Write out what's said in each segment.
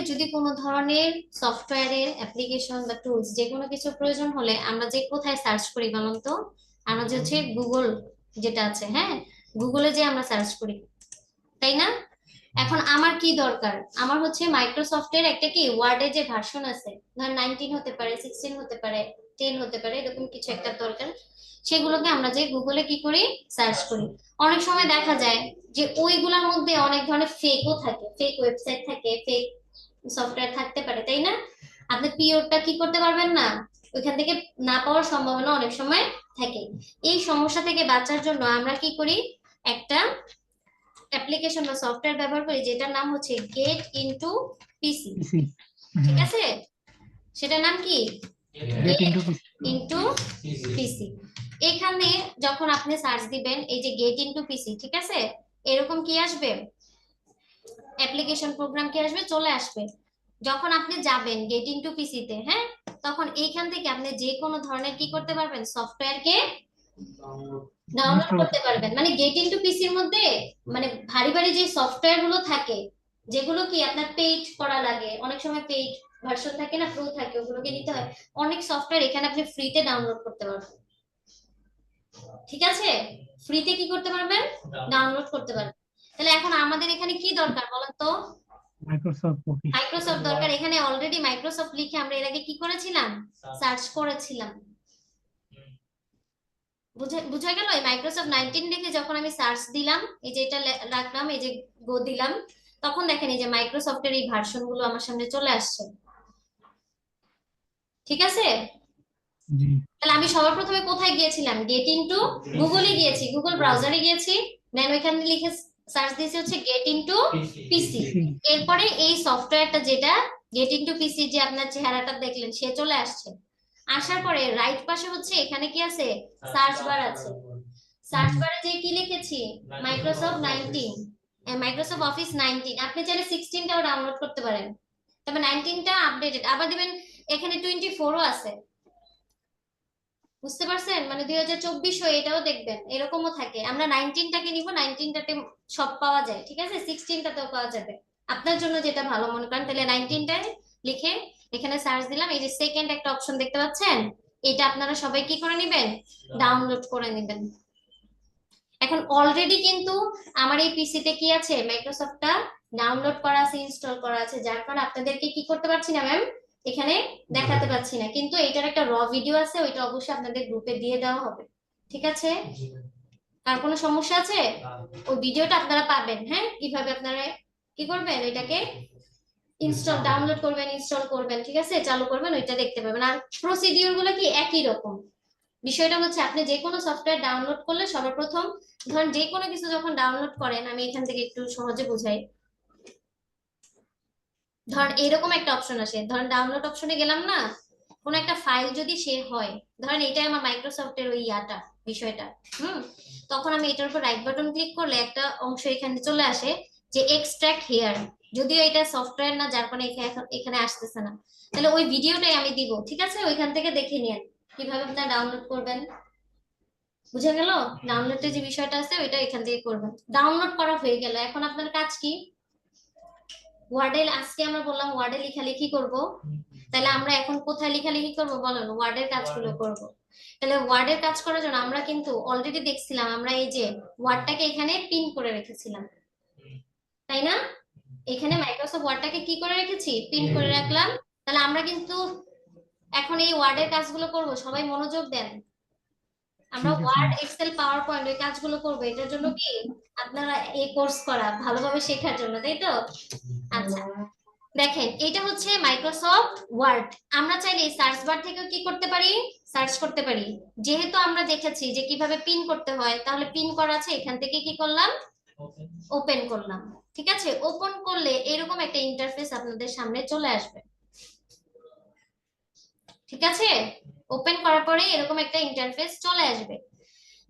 যদি কোনো ধরনের সফটওয়্যারের অ্যাপ্লিকেশন বা টুলস যে কোনো কিছু প্রয়োজন হলে আমরা যে কোথায় সার্চ করি বলুন তো? আমরা যে হচ্ছে গুগল যেটা আছে, হ্যাঁ, গুগলে যে আমরা সার্চ করি, তাই না? এখন আমার কি দরকার? আমার হচ্ছে মাইক্রোসফটের একটা কি ওয়ার্ডের যে ভার্সন আছে, ধর 19 হতে পারে, 16 হতে পারে, 10 হতে পারে, এরকম কিছু একটা দরকার। সেগুলোকে আমরা যে গুগলে কি করি, সার্চ করি। অনেক সময় দেখা যায় যে ওইগুলোর মধ্যে অনেক ধরনের ফেকও থাকে, ফেক ওয়েবসাইট থাকে, ফেক সফটওয়্যার থাকতে পারে, তাই না? আপনি পিওরটা কি করতে পারবেন না, ওইখান থেকে না পাওয়ার সম্ভাবনা অনেক সময় থাকে। এই সমস্যা থেকে বাঁচার জন্য আমরা কি করি, একটা অ্যাপ্লিকেশন বা সফটওয়্যার ব্যবহার করি যেটার নাম হচ্ছে গেট ইনটু পিসি। পিসি। ঠিক হুম। আছে, সেটার নাম কি? গেট গেট ইনটু পিসি। ইনটু পিসি। এখানে যখন আপনি সার্চ দিবেন এই যে গেট ইনটু পিসি, ঠিক আছে, এরকম কি আসবে, অ্যাপ্লিকেশন প্রোগ্রাম কি আসবে, চলে আসবে। যখন আপনি যাবেন গেট ইনটু পিসি তে, হ্যাঁ, তখন এইখান থেকে আপনি যে কোনো ধরনের কি করতে পারবেন, সফটওয়্যারকে ডাউনলোড ইনস্টল। করতে পারবেন। মানে গেট ইনটু পিসির মধ্যে মানে ভারী ভারী যে সফটওয়্যার গুলো থাকে, যেগুলো কি আপনার পেইড করা লাগে, অনেক সময় পেইড ভার্সন থাকে না, প্রো থাকে, ওগুলোকে নিতে হয়। অনেক সফটওয়্যার এখানে আপনি ফ্রিতে ডাউনলোড করতে পারবেন। ঠিক আছে, ফ্রিতে কি করতে পারবেন, ডাউনলোড করতে পারবেন। তাহলে এখন আমাদের এখানে কি দরকার বলেন তো? Microsoft office. মাইক্রোসফট দরকার। এখানে অলরেডি মাইক্রোসফট লিখে আমরা এর আগে কি করেছিলাম, সার্চ করেছিলাম। বুঝে বুঝা গেল? এই মাইক্রোসফট 19 লিখে যখন আমি সার্চ দিলাম, এই যে এটা রাখলাম, এই যে গো দিলাম, তখন দেখেন এই যে মাইক্রোসফটের এই ভার্সন গুলো আমার সামনে চলে আসছে। ঠিক আছে, জি। তাহলে আমি সবার প্রথমে কোথায় গিয়েছিলাম, গেট ইনটু গুগলে গিয়েছি, গুগল ব্রাউজারে গিয়েছি, দেন ওইখানে লিখে সার্চ দিয়েছি হচ্ছে গেট ইনটু পিসি। পিসি। এরপরে এই সফটওয়্যারটা যেটা গেট ইনটু পিসি, যে আপনার চেহারাটা দেখলেন সে চলে আসছে। আসার পরে রাইট পাশে হচ্ছে এখানে কি আছে, সার্চ বার আছে। সার্চ হুম। বারে যে কি লিখেছি, মাইক্রোসফট 19, মাইক্রোসফট অফিস 19। আপনি চাইলে 16টাও ডাউনলোড করতে পারেন, তবে 19টা আপডেটেড আবার দিবেন। এখানে 24ও আছে, বুঝতে পারছেন? মানে 2024 হয়ে এটাও দেখবেন, এরকমও থাকে। আমরা 19টাকে নিব, 19টাতে সব পাওয়া যায়, ঠিক আছে, 16টাতেও পাওয়া যাবে। আপনার জন্য যেটা ভালো মনে করেন। তাহলে 19টায় লিখে এখানে সার্চ দিলাম, এই যে সেকেন্ড একটা অপশন দেখতে পাচ্ছেন, এটা আপনারা সবাই কি করে নেবেন, ডাউনলোড করে নেবেন। এখন অলরেডি কিন্তু আমার এই পিসিতে কি আছে, মাইক্রোসফটটা ডাউনলোড করা আছে, ইনস্টল করা আছে, যার কারণে আপনাদেরকে কি করতে পারছি না ম্যাম, এখানে দেখাতে পাচ্ছি না। কিন্তু এটার একটা র ভিডিও আছে, ওইটা অবশ্যই আপনাদের গ্রুপে দিয়ে দেওয়া হবে। ঠিক আছে, আর কোনো সমস্যা আছে? ওই ভিডিওটা আপনারা পাবেন, হ্যাঁ, কিভাবে আপনারা কি করবেন, এটাকে ইনস্টল ডাউনলোড করবেন, ইনস্টল করবেন, ঠিক আছে, চালু করবেন, ওইটা দেখতে পাবেন। আর প্রসিডিওর গুলো কি একই রকম। বিষয়টা হচ্ছে আপনি যে কোনো সফটওয়্যার ডাউনলোড করলে সবার প্রথম, ধরেন যে কোনো কিছু যখন ডাউনলোড করেন, আমি এখান থেকে একটু সহজে বুঝাই। ধরেন এরকম একটা অপশন আসে, ধরেন ডাউনলোড অপশনে গেলাম না, কোন একটা ফাইল যদি সে হয়, ধরেন এটাই আমার মাইক্রোসফটের ওই ইয়াটা, বিষয়টা, হুম, তখন আমি এটার উপর রাইট বাটন ক্লিক করলে একটা অংশ এখানে চলে আসে যে এক্সট্রাক্ট হেয়ার। যদিও এটা সফটওয়্যার না, যার কারণে এখানে আসতেছে না। তাহলে ওই ভিডিওটাই আমি দিব, ঠিক আছে, ওইখান থেকে দেখে নিন কিভাবে আপনারা ডাউনলোড করবেন। বুঝা গেল? ডাউনলোডের যে বিষয়টা আছে ওইটা এখান থেকে করবেন। ডাউনলোড করা হয়ে গেল, এখন আপনার কাজ কি, ওয়ার্ডে আজকে আমরা বললাম ওয়ার্ডে লেখালেখি করব। তাহলে আমরা এখন কোথায় লেখালেখি করব বলেন, ওয়ার্ডের কাজগুলো করব। তাহলে ওয়ার্ডের কাজ করার জন্য আমরা কিন্তু অলরেডি দেখছিলাম, আমরা এই যে ওয়ার্ডটাকে এখানে পিন করে রেখেছিলাম, তাই না? এখানে মাইক্রোসফট ওয়ার্ডটাকে কি করে রেখেছি, পিন করে রাখলাম। তাহলে আমরা কিন্তু এখন এই ওয়ার্ডের কাজগুলো করব, সবাই মনোযোগ দেন। আমরা ঠিক আছে। ওয়ার্ড, এক্সেল, পাওয়ার পয়েন্ট ওই কাজগুলো করবো। এটার জন্য কি আপনারা এই কোর্স করা, ভালোভাবে শেখার জন্য, তাই তো? আচ্ছা, দেখেন এটা হচ্ছে মাইক্রোসফট ওয়ার্ড। আমরা চাইলে এই সার্চ বার থেকেও কি করতে পারি, সার্চ করতে পারি। যেহেতু আমরা দেখেছি যে কিভাবে পিন করতে হয়, তাহলে পিন করা আছে, এখান থেকে কি করলাম, ওপেন করলাম। ঠিক আছে, ওপেন করলে এরকম একটা ইন্টারফেস আপনাদের সামনে চলে আসবে। ঠিক আছে, ওপেন করার পরে এরকম একটা ইন্টারফেস চলে আসবে।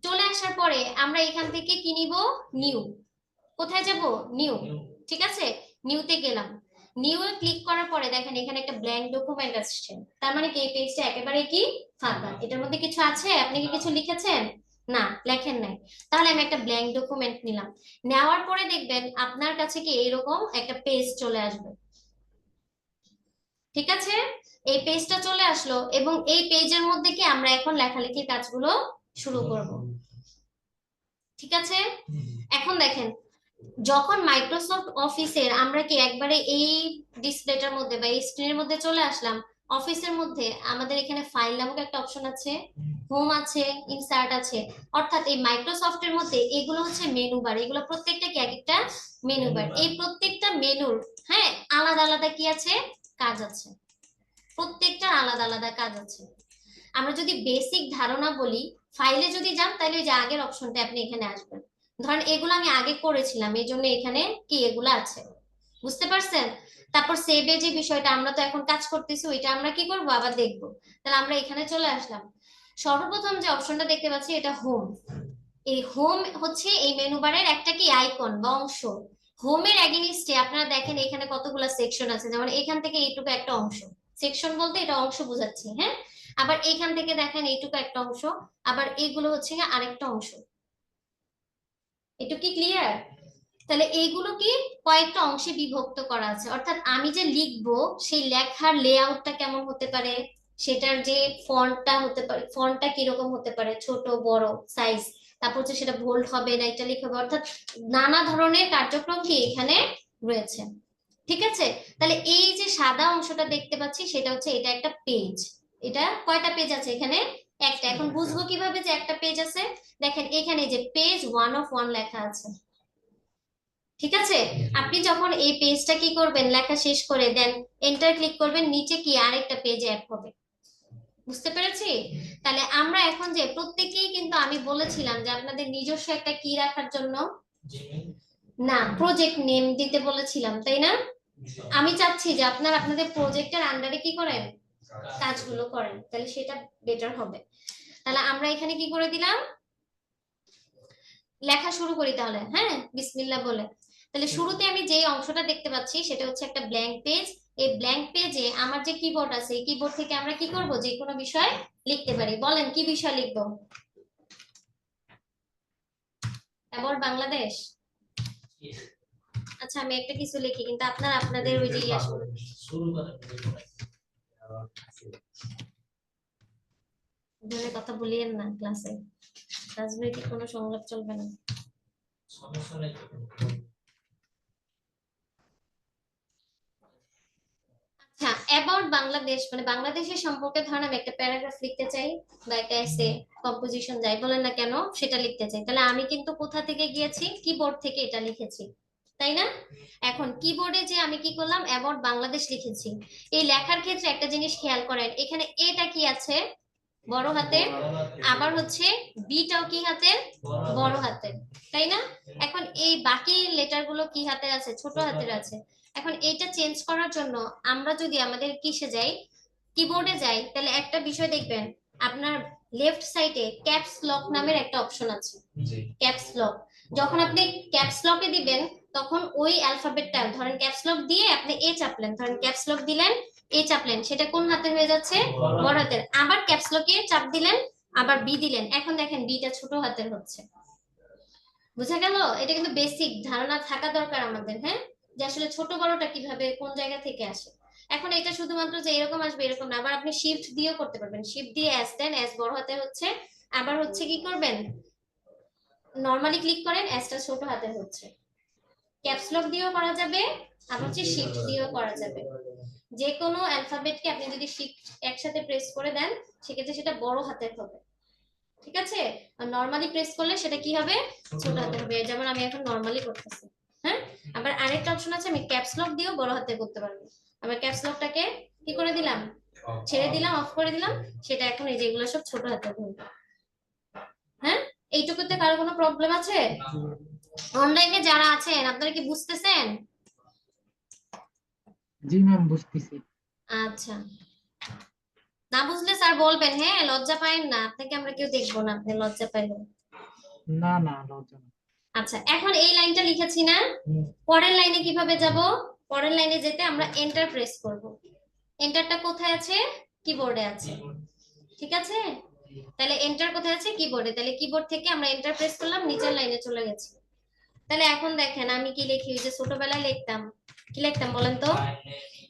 চলে আসার পরে আমরা এখান থেকে কি নিব, নিউ। কোথায় যাব, নিউ। ঠিক আছে, নিউতে গেলাম। নিউ এ ক্লিক করার পরে দেখেন এখানে একটা ব্ল্যাঙ্ক ডকুমেন্ট আসছে। তার মানে কি এই পেজটা একেবারে কি ফাঁকা, এটার মধ্যে কিছু আছে, আপনি কি কিছু লিখেছেন? না, লেখেন নাই। তাহলে আমি একটা ব্ল্যাঙ্ক ডকুমেন্ট নিলাম। নেওয়ার পরে দেখবেন আপনার কাছে কি এরকম একটা পেজ চলে আসবে। ঠিক আছে, এই পেজটা চলে আসলো এবং এই পেজের মধ্যে কি আমরা এখন লেখালেখির কাজগুলো শুরু করব। ঠিক আছে, এখন দেখেন যখন মাইক্রোসফট অফিসের আমরা কি একবারে এই ডিসপ্লেটার মধ্যে বা এই স্ক্রিনের মধ্যে চলে আসলাম, অফিসের মধ্যে আমাদের এখানে ফাইল নামক একটা অপশন আছে, হোম আছে, ইনসার্ট আছে, অর্থাৎ এই মাইক্রোসফটের মধ্যে এগুলো হচ্ছে মেনু বার, এগুলো প্রত্যেকটা কি এক একটা মেনু বার, এই প্রত্যেকটা মেনুর হ্যাঁ আলাদা আলাদা কি আছে, কাজ আছে, প্রত্যেকটা আলাদা আলাদা কাজ আছে। আমরা যদি বেসিক ধারণা বলি, ফাইলে যদি যান তাহলে ওই যে আগের অপশনটা আপনি এখানে আসবেন, ধরেন এগুলো আমি আগে করেছিলাম এই জন্য এখানে কি এগুলো আছে, বুঝতে পারছেন। তারপর সেভে যে বিষয়টা আমরা তো এখন কাজ করতেছি ওইটা আমরা কি করব আবার দেখবো, তাহলে আমরা এখানে চলে আসলাম। সর্বপ্রথম যে অপশনটা দেখতে পাচ্ছি এটা হোম, এই হোম হচ্ছে এই মেনু বারের একটা কি আইকন বা অংশ। হোমের এগেইনস্টে আপনারা দেখেন এখানে কতগুলো সেকশন আছে, যেমন এখান থেকে এইটুকু একটা অংশ, সেকশন বলতে এটা অংশ বোঝাচ্ছে, হ্যাঁ। আবার এখান থেকে দেখেন এইটুকু একটা অংশ, আবার এইগুলো হচ্ছে গিয়ে আরেকটা অংশ। একটু কি ক্লিয়ার? তাহলে এইগুলো কি কয়েকটা অংশে বিভক্ত করা আছে, অর্থাৎ আমি যে লিখবো সেই লেখার লেআউটটা কেমন হতে পারে, সেটার যে ফন্টটা হতে পারে, ফন্টটা কিরকম হতে পারে, ছোট বড় সাইজ, তারপর হচ্ছে সেটা বোল্ড হবে না ইটালিক হবে, অর্থাৎ নানা ধরনের কার্যক্রম কি এখানে রয়েছে। ঠিক আছে, তাহলে এই যে সাদা অংশটা দেখতে পাচ্ছি সেটা হচ্ছে এটা একটা পেজ, এটা কয়টা পেজ আছে এখানে, একটা। এখন বুঝবো কিভাবে যে একটা পেজ আছে, দেখেন এখানে যে পেজ 1 of 1 লেখা আছে। ঠিক আছে, আপনি যখন এই পেজটা কি করবেন লেখা শেষ করে দেন এন্টার ক্লিক করবেন, নিচে কি আরেকটা পেজ অ্যাড হবে, বুঝতে পেরেছি। তাহলে আমরা এখন যে প্রত্যেকেই কিন্তু আমি বলেছিলাম যে আপনাদের নিজস্ব একটা কি রাখার জন্য, না প্রজেক্ট নেম দিতে বলেছিলাম তাই না। আমি চাচ্ছি যে আপনারা আপনাদের প্রজেক্টের আন্ডারে কি করেন, কাজগুলো করেন, তাহলে সেটা বেটার হবে। তাহলে আমরা এখানে কি করে দিলাম, লেখা শুরু করি তাহলে, হ্যাঁ বিসমিল্লাহ বলে। তাহলে শুরুতে আমি যে অংশটা দেখতে পাচ্ছি সেটা হচ্ছে একটা ব্ল্যাঙ্ক পেজ, এই ব্ল্যাঙ্ক পেজে আমার যে কিবোর্ড আছে এই কিবোর্ড থেকে আমরা কি করব, যে কোনো বিষয় লিখতে পারি, বলেন কি বিষয় লিখবো, এবার বাংলাদেশ। আচ্ছা আমি একটা কিছু লিখি, কিন্তু আপনারা আপনাদের ওই যে আসলে ধরে কথা বলিয়েন না ক্লাসে, রাজনৈতিক কোনো সংলাপ চলবে না। আচ্ছা অ্যাবাউট বাংলাদেশ মানে বাংলাদেশের সম্পর্কে ধরেন আমি একটা প্যারাগ্রাফ লিখতে চাই বা একটা এসে কম্পোজিশন যাই বলেন না কেন সেটা লিখতে চাই, তাহলে আমি কিন্তু কোথা থেকে গিয়েছি, কিবোর্ড থেকে এটা লিখেছি, তাই না। এখন কিবোর্ডে যে আমি কি করলাম অ্যাবাউট বাংলাদেশ লিখেছি, এই লেখার ক্ষেত্রে একটা জিনিস খেয়াল করেন, এখানে এটা কি আছে, বড় হাতের, আবার হচ্ছে বিটাও কি হাতের, বড় হাতের, তাই না। এখন এই বাকি লেটার গুলো কি হাতের আছে, ছোট হাতের আছে। এখন এইটা চেঞ্জ করার জন্য আমরা যদি আমাদের কিসে যাই, কিবোর্ডে যাই, তাহলে একটা বিষয় দেখবেন আপনার লেফট সাইডে ক্যাপস লক নামের একটা অপশন আছে, ক্যাপস লক। যখন আপনি ক্যাপস লকে দিবেন তখন ওই অ্যালফাবেটটা ধরেন ক্যাপস লক দিয়ে আপনি এ চাপলেন, ধরেন ক্যাপস লক দিলেন এ চাপলেন, সেটা কোন হাতে হয়ে যাচ্ছে, বড় হাতের। আবার ক্যাপস লকে চাপ দিলেন আবার বি দিলেন, এখন দেখেন বিটা ছোট হাতের হচ্ছে। বুঝা গেল, এটা কিন্তু বেসিক ধারণা থাকা দরকার আমাদের, হ্যাঁ, যে আসলে ছোট বড়টা কিভাবে কোন জায়গা থেকে আসে। এখন এটা শুধুমাত্র যে এরকম আসবে এরকম না, আবার আপনি শিফট দিয়েও করতে পারবেন, শিফট দিয়ে এস দেন, এস বড় হাতে হচ্ছে, আবার হচ্ছে কি করবেন নরমালি ক্লিক করেন এসটা ছোট হাতে হচ্ছে। ক্যাপস লক দিয়েও করা যাবে, আবার হচ্ছে শিফট দিয়েও করা যাবে। যে কোনো অ্যালফাবেটকে আপনি যদি শিফট একসাথে প্রেস করে দেন সেক্ষেত্রে সেটা বড় হাতের হবে, ঠিক আছে। আর নরমালি প্রেস করলে সেটা কি হবে, ছোট হাতে হবে, যেমন আমি এখন নরমালি করতেছি, হ্যাঁ। আবার আরেকটা অপশন আছে আমি ক্যাপস লক দিয়েও বড় হাতে করতে পারবো, আবার ক্যাপস লকটাকে কি করে দিলাম, ছেড়ে দিলাম, অফ করে দিলাম, সেটা এখন এই যেগুলো সব ছোট হাতে হবে, হ্যাঁ। এইটুকুতে কারো কোনো প্রবলেম আছে? অনলাইনে যারা আছেন আপনারা কি বুঝতেছেন? জি ম্যাম বুঝতেছি। আচ্ছা, না বুঝলে স্যার বলবেন, হ্যাঁ লজ্জা পাইন না, আপনাকে আমরা কেউ দেখবো না আপনি লজ্জা পাইলেন। না না লজ্জা না। আচ্ছা এখন এই লাইনটা লিখেছি না, পরের লাইনে কিভাবে যাব, পরের লাইনে যেতে আমরা এন্টার প্রেস করব, এন্টারটা কোথায় আছে, কিবোর্ডে আছে, ঠিক আছে। তাহলে এন্টার কোথায় আছে, কিবোর্ডে, তাহলে কিবোর্ড থেকে আমরা এন্টার প্রেস করলাম, নিচের লাইনে চলে গেছি। তাহলে এখন দেখেন আমি কি লিখি, ওই যে ছোটবেলায় লিখতাম কি লিখতাম বলেন তো?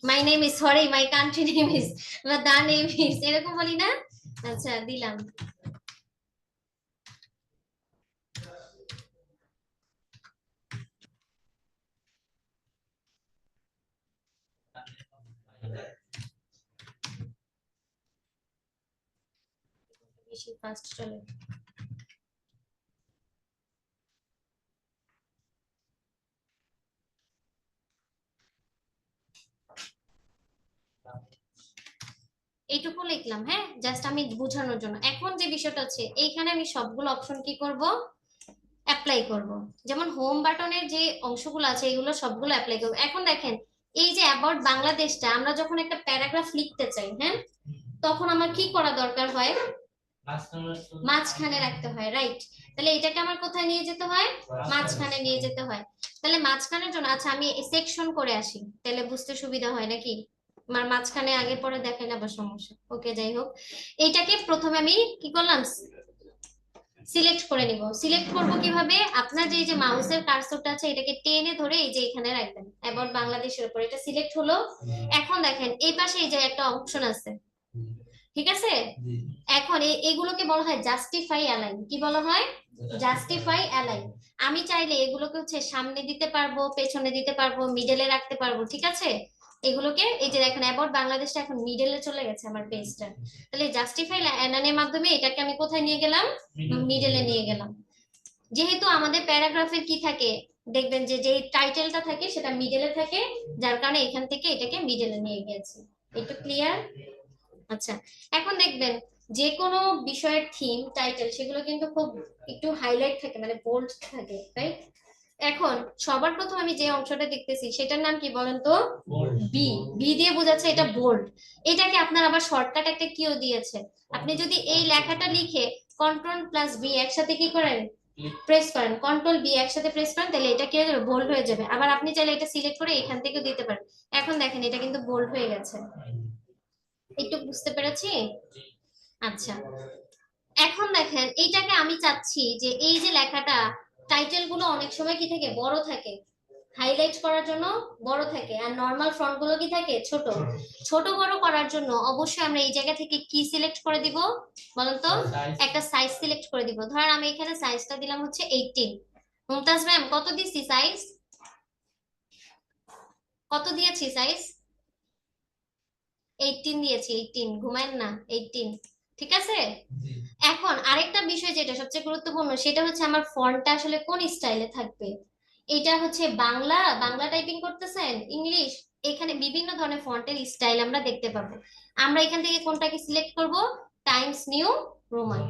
My name is, sorry my country name is, বা দা নেম ইজ, এরকম বলি না? আচ্ছা দিলাম। বেশি ফাস্ট চলে। এইটুকু লিখলাম, হ্যাঁ, জাস্ট আমি বোঝানোর জন্য। এখন যে বিষয়টা হচ্ছে এইখানে আমি সবগুলো অপশন কি করব, অ্যাপ্লাই করব। যেমন হোম বাটনের যে অংশগুলো আছে এগুলো সবগুলো অ্যাপ্লাই করব। এখন দেখেন, এই যে অ্যাবাউট বাংলাদেশটা আমরা যখন একটা প্যারাগ্রাফ লিখতে চাই, হ্যাঁ, তখন আমার কি করা দরকার হয়? মাঝখানে রাখতে হয়, রাইট? তাহলে এটাকে আমার কোথায় নিয়ে যেতে হয়? মাঝখানে নিয়ে যেতে হয়। তাহলে মাঝখানের জন্য আচ্ছা আমি সেকশন করে আসি, তাহলে বুঝতে সুবিধা হয় নাকি? আমার মাঝখানে আগে পরে দেখেন আবার সমস্যা। ওকে, যাই হোক, এইটাকে প্রথমে আমি কি করলাম, সিলেক্ট করে নিব। সিলেক্ট করব কিভাবে? আপনার যে এই যে মাউসের কার্সরটা আছে এটাকে টেনে ধরে এই যে এখানে রাখবেন, অ্যাবাউট বাংলাদেশের উপর এটা সিলেক্ট হলো। এখন দেখেন এই পাশে এই যে একটা অপশন আছে, ঠিক আছে? এখন এগুলোকে বলা হয় জাস্টিফাই অ্যালাইন। কি বলা হয়? Justify align. আমি চাইলে এগুলোকে হচ্ছে সামনে দিতে পারবো, পেছনে দিতে পারবো, মিডলে রাখতে পারবো, ঠিক আছে? এগুলোকে এই যে দেখেন অ্যাবাউট বাংলাদেশটা এখন মিডলে চলে গেছে আমার পেজটা। তাহলে জাস্টিফাই অ্যালাইনের মাধ্যমে এটাকে আমি কোথায় নিয়ে গেলাম? মিডলে নিয়ে গেলাম। যেহেতু আমাদের প্যারাগ্রাফের কি থাকে, দেখবেন যে যে টাইটেলটা থাকে সেটা মিডলে থাকে, যার কারণে এখান থেকে এটাকে মিডলে নিয়ে গিয়েছি। এটা ক্লিয়ার? আচ্ছা, এখন দেখবেন যে কোনো বিষয়ের থিম, টাইটেল, সেগুলো কিন্তু খুব একটু হাইলাইট থাকে, মানে বোল্ড থাকে, রাইট? এখন সবার প্রথম আমি যে অংশটা দেখতেছি সেটার নাম কি বলেন তো? বি। বি দিয়ে বোঝাচ্ছে এটা বোল্ড। এটাকে আপনার আবার শর্টকাট একটা কিও দিয়েছে। আপনি যদি এই লেখাটা লিখে কন্ট্রোল প্লাস বি একসাথে কি করেন, প্রেস করেন, কন্ট্রোল বি একসাথে প্রেস করেন, তাহলে এটা কি হয়ে যাবে, বোল্ড হয়ে যাবে। আবার আপনি চাইলে এটা সিলেক্ট করে এখান থেকেও দিতে পারেন। এখন দেখেন এটা কিন্তু বোল্ড হয়ে গেছে। একটু বুঝতে পেরেছি? আচ্ছা, এখন দেখেন এইটাকে আমি চাচ্ছি যে এই যে লেখাটা, টাইটেল গুলো অনেক সময় কি থাকে, বড় থাকে, হাইলাইট করার জন্য বড় থাকে, আর নরমাল ফন্ট গুলো কি থাকে, ছোট। ছোট বড় করার জন্য অবশ্যই আমরা এই জায়গা থেকে কি সিলেক্ট করে দিব বলেন তো? একটা সাইজ সিলেক্ট করে দিব। ধরেন আমি এখানে সাইজটা দিলাম হচ্ছে 18। মুমতাজ ম্যাম কত দিছি সাইজ? কত দিয়েছি সাইজ? 18 দিয়েছি, 18, ঘুমায়েন না, 18, ঠিক আছে? এখন আরেকটা বিষয় যেটা সবচেয়ে গুরুত্বপূর্ণ সেটা হচ্ছে আমার ফন্টটা আসলে কোন স্টাইলে থাকবে। এটা হচ্ছে বাংলা, বাংলা টাইপিং করতেছেন, ইংলিশ, এখানে বিভিন্ন ধরনের ফন্টের স্টাইল আমরা দেখতে পাবো। আমরা এখান থেকে কোনটাকে সিলেক্ট করব? Times new Roman.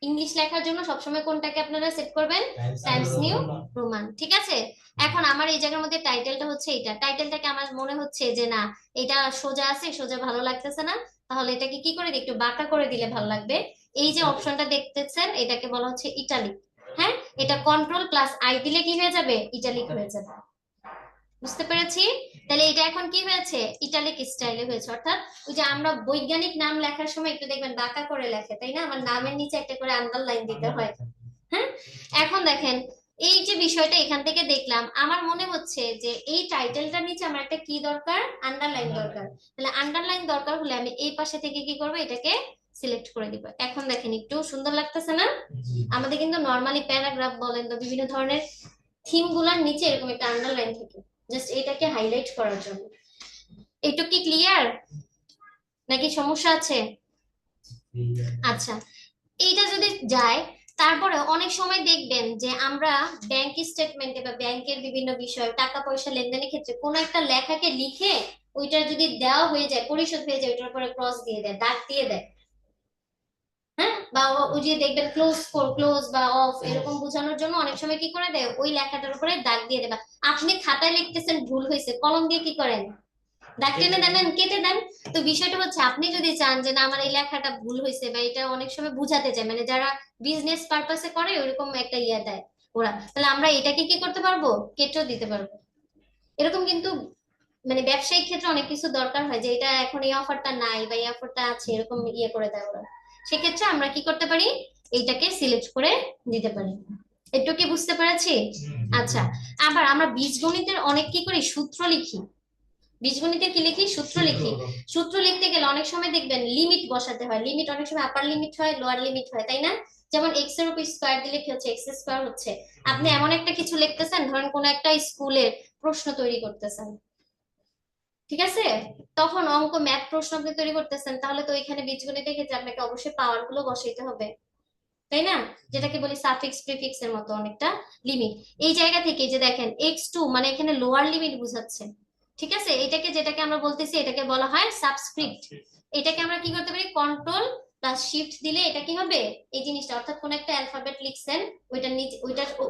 ইংলিশ লেখার জন্য সবসময় কোনটাকে আপনারা সেট করবেন? টাইমস নিউ রোমান, ঠিক আছে? এখন আমার এই জায়গার মধ্যে টাইটেলটা হচ্ছে এটা, টাইটেলটাকে আমার মনে হচ্ছে যে না, এটা সোজা আছে, সোজা ভালো লাগতেছে না, তাহলে এটাকে কি করে দিই, একটু বাঁকা করে দিলে ভালো লাগবে। এই যে অপশনটা দেখতেছেন এটাকে বলা হচ্ছে ইটালিক। হ্যাঁ, এটা কন্ট্রোল প্লাস আই দিলে কি হয়ে যাবে, ইটালিক হয়ে যাবে। বুঝতে পেরেছি? তাহলে এটা এখন কি হয়েছে, ইটালিক স্টাইলে হয়েছে। অর্থাৎ ওই যে আমরা বৈজ্ঞানিক নাম লেখার সময় একটু দেখবেন বাঁকা করে লেখে, তাই না? আমার নামের নিচে একটা করে আন্ডারলাইন দিতে হয়। হ্যাঁ, এখন দেখেন এই যে বিষয়টা এখান থেকে দেখলাম, আমার মনে হচ্ছে যে এই টাইটেলটার নিচে আমার একটা কি দরকার, আন্ডারলাইন দরকার। তাহলে আন্ডারলাইন দরকার হলে আমি এই পাশে থেকে কি করবো, এটাকে সিলেক্ট করে দিব। এখন দেখেন একটু সুন্দর লাগতেছে না? আমাদের কিন্তু নর্মালি প্যারাগ্রাফ বলেন তো বিভিন্ন ধরনের থিম গুলার নিচে এরকম একটা আন্ডারলাইন থাকে, জাস্ট এটাকে হাইলাইট করার জন্য। এইটা কি ক্লিয়ার নাকি সমস্যা আছে? আচ্ছা, এইটা যদি যায়, তারপরে অনেক সময় দেখবেন যে আমরা ব্যাংক স্টেটমেন্টে বা ব্যাংকের বিভিন্ন বিষয়, টাকা পয়সা লেনদেনের ক্ষেত্রে কোনো একটা লেখাকে লিখে ওইটা যদি দেওয়া হয়ে যায়, পরিশোধ হয়ে যায়, ওইটার উপরে ক্রস দিয়ে দেয়, দাগ দিয়ে দেয়। হ্যাঁ, বা ওই যে দেখবেন ক্লোজ ফর ক্লোজ বা অফ এরকম বোঝানোর জন্য অনেক সময় কি করে দেয়, ওই লেখাটার উপরে দাগ দিয়ে দেয়। বা আপনি খাতায় লিখতেছেন ভুল হয়েছে, কলম দিয়ে কি করেন, দাগ টেনে দেন, কেটে দেন। তো বিষয়টা হচ্ছে আপনি যদি চান যে না আমার এই লেখাটা ভুল হয়েছে, বা এটা অনেক সময় বুঝাতে চায়, মানে যারা বিজনেস পারপাসে করে ওইরকম একটা ইয়া দেয় ওরা, তাহলে আমরা এটাকে কি করতে পারবো, কেটেও দিতে পারবো। এরকম কিন্তু মানে ব্যবসায়িক ক্ষেত্রে অনেক কিছু দরকার হয় যে এটা এখন এই অফারটা নাই বা এই অফারটা আছে, এরকম ইয়ে করে দেয় ওরা। সেক্ষেত্রে আমরা কি করতে পারি, এইটাকে সিলেক্ট করে দিতে পারি। একটু কি বুঝতে পেরেছি? আচ্ছা, আবার আমরা বীজগণিতের অনেক কি করি, সূত্র লিখি। বীজগণিতে কি লিখি, সূত্র লিখি। সূত্র লিখতে গেলে অনেক সময় দেখবেন লিমিট বসাতে হয়, লিমিট অনেক সময় আপার লিমিট হয়, লোয়ার লিমিট হয়, তাই না? যেমন এক্স এর উপর স্কয়ার দিলে কি হচ্ছে, এক্স স্কয়ার হচ্ছে। আপনি এমন একটা কিছু লিখতেছেন, ধরেন কোন একটা স্কুলের প্রশ্ন তৈরি করতেছেন, ঠিক আছে? তখন অঙ্ক ম্যাথ প্রশ্ন আপনি তৈরি করতেছেন, তাহলে তো এখানে বীজগণিতের ক্ষেত্রে আপনাকে অবশ্যই পাওয়ার গুলো বসাইতে হবে, তাই না? যেটাকে বলি সাফিক্স প্রিফিক্স এর মতো অনেকটা লিমিট। এই জায়গা থেকে যে দেখেন x2 মানে এখানে লোয়ার লিমিট বোঝাচ্ছে, ঠিক আছে? এটাকে যেটাকে আমরা বলতেছি এটাকে বলা হয় সাবস্ক্রিপ্ট। এটাকে আমরা কি করতে পারি, কন্ট্রোল প্লাস শিফট দিলে এটা কি হবে, এই জিনিসটা, অর্থাৎ কোন একটা অ্যালফাবেট লিখছেন, ওইটা নিচে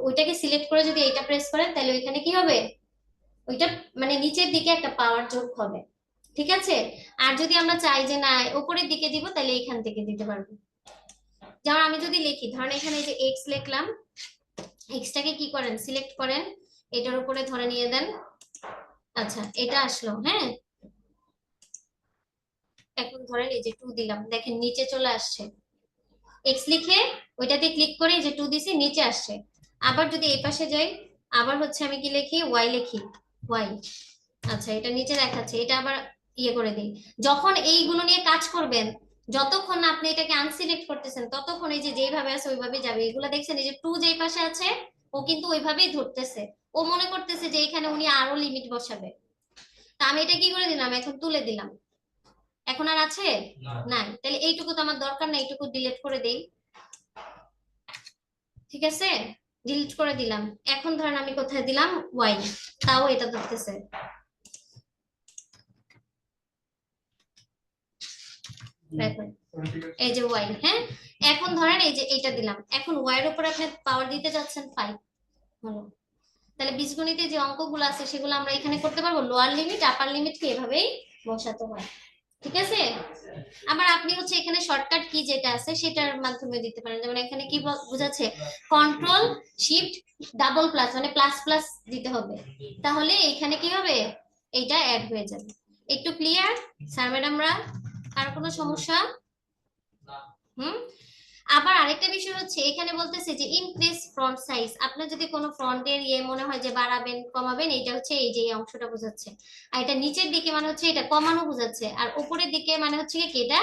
ওইটাকে সিলেক্ট করে যদি এটা প্রেস করেন তাহলে ওইখানে কি হবে, ওইটা মানে নিচের দিকে একটা পাওয়ার যোগ হবে, ঠিক আছে? আর যদি আমরা চাই যে না উপরের দিকে দিব, তাহলে এখান থেকে দিতে পারবো। যেমন আমি যদি লিখি, ধরেন এখানে এই যে এক্স লিখলাম, এক্সটাকে কি করেন, সিলেক্ট করেন, এটার উপরে ধরে নিয়ে দেন। আচ্ছা, এটা আসলো, হ্যাঁ। এখন ধরেন এই যে 2 দিলাম, দেখেন নিচে চলে আসছে। এক্স লিখে ওইটাতে ক্লিক করে এই যে 2 দিছি, নিচে আসছে। আবার যদি এই পাশে যাই, আবার হচ্ছে আমি কি লিখি, ওয়াই লিখি, ওয়াই। আচ্ছা, এটা নিচে দেখাচ্ছে, এটা আবার ইয়ে করে দিই। যখন এইগুলো নিয়ে কাজ করবেন, যতক্ষণ না আপনি এটাকে আনসিলেক্ট করতেছেন, ততক্ষণ এই যে যেভাবে আছে ওইভাবে যাবে। এগুলো দেখছেন, এই যে 2 যেই পাশে আছে, ও কিন্তু ওইভাবেই ধরতেছে। ও মনে করতেছে যে এখানে উনি আরো লিমিট বসাবে। তা আমি এটা কি করে দিলাম, এখন তুলে দিলাম। এখন আর আছে নাই, তাহলে এইটুকু তো আমার দরকার নাই, এইটুকু ডিলিট করে দেই, ঠিক আছে? ডিলিট করে দিলাম। এখন ধরেন আমি কোথায় দিলাম, ওয়াই, তাও এটা ধরতেছে, দেখুন এই যে ওয়াই, হ্যাঁ। এখন ধরেন এই যে এটা দিলাম, এখন ওয়াই এর উপর আপনি পাওয়ার দিতে যাচ্ছেন 5, হলো। তাহলে বীজগণিতে যে অঙ্কগুলো আছে সেগুলো আমরা এখানে করতে পারবো, লোয়ার লিমিট আপার লিমিট কে এভাবেই বসাতে হয়, ঠিক আছে? আবার আপনি হচ্ছে এখানে শর্টকাট কি যেটা আছে সেটার মাধ্যমে দিতে পারেন। যেমন এখানে কি বোঝাচ্ছে, কন্ট্রোল শিফট ডাবল প্লাস মানে প্লাস প্লাস দিতে হবে, তাহলে এখানে কি হবে, এইটা অ্যাড হয়ে যাবে। একটু ক্লিয়ার স্যার ম্যাডামরা? আর কোনো সমস্যা? হুম। আবার আরেকটা বিষয় হচ্ছে, এখানে বলতেছে যে ইনক্রিজ ফ্রন্ট সাইজ, আপনার যদি কোনো ফ্রন্টের ইয়ে মনে হয় যে বাড়াবেন কমাবেন, এটা হচ্ছে এই যে এই অংশটা বোঝাচ্ছে। আর এটা নিচের দিকে মানে হচ্ছে এটা কমানো বোঝাচ্ছে, আর উপরের দিকে মানে হচ্ছে কি এটা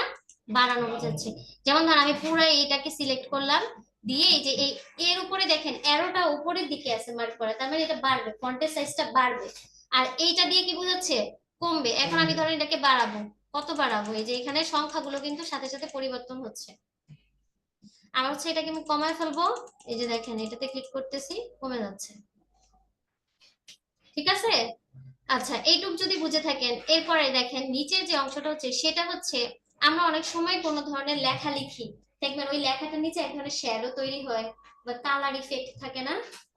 বাড়ানো বোঝাচ্ছে। যেমন ধর আমি পুরো এইটাকে সিলেক্ট করলাম, দিয়ে এই যে এই এর উপরে দেখেন অ্যারোটা উপরের দিকে আছে মার্ক করা, তার মানে এটা বাড়বে, ফ্রন্টের সাইজটা বাড়বে। আর এইটা দিয়ে কি বোঝাচ্ছে, কমবে। এখন আমি ধরেন এটাকে বাড়াবো, কত বাড়াবো, এই যে এখানে সংখ্যাগুলো কিন্তু সাথে সাথে পরিবর্তন হচ্ছে। আর হচ্ছে এটাকে আমি কমায় ফেলবো, এই যে দেখেন এটাতে ক্লিক করতেছি, কমে যাচ্ছে, ঠিক আছে? আচ্ছা, এইটুক যদি বুঝে থাকেন, এরপরে দেখেন নিচের যে অংশটা হচ্ছে সেটা হচ্ছে, আমরা অনেক সময় কোনো ধরনের লেখা লিখি, দেখবেন ওই লেখাটার নিচে এক ধরনের শ্যাডো তৈরি হয় বা কালার ইফেক্ট থাকে না,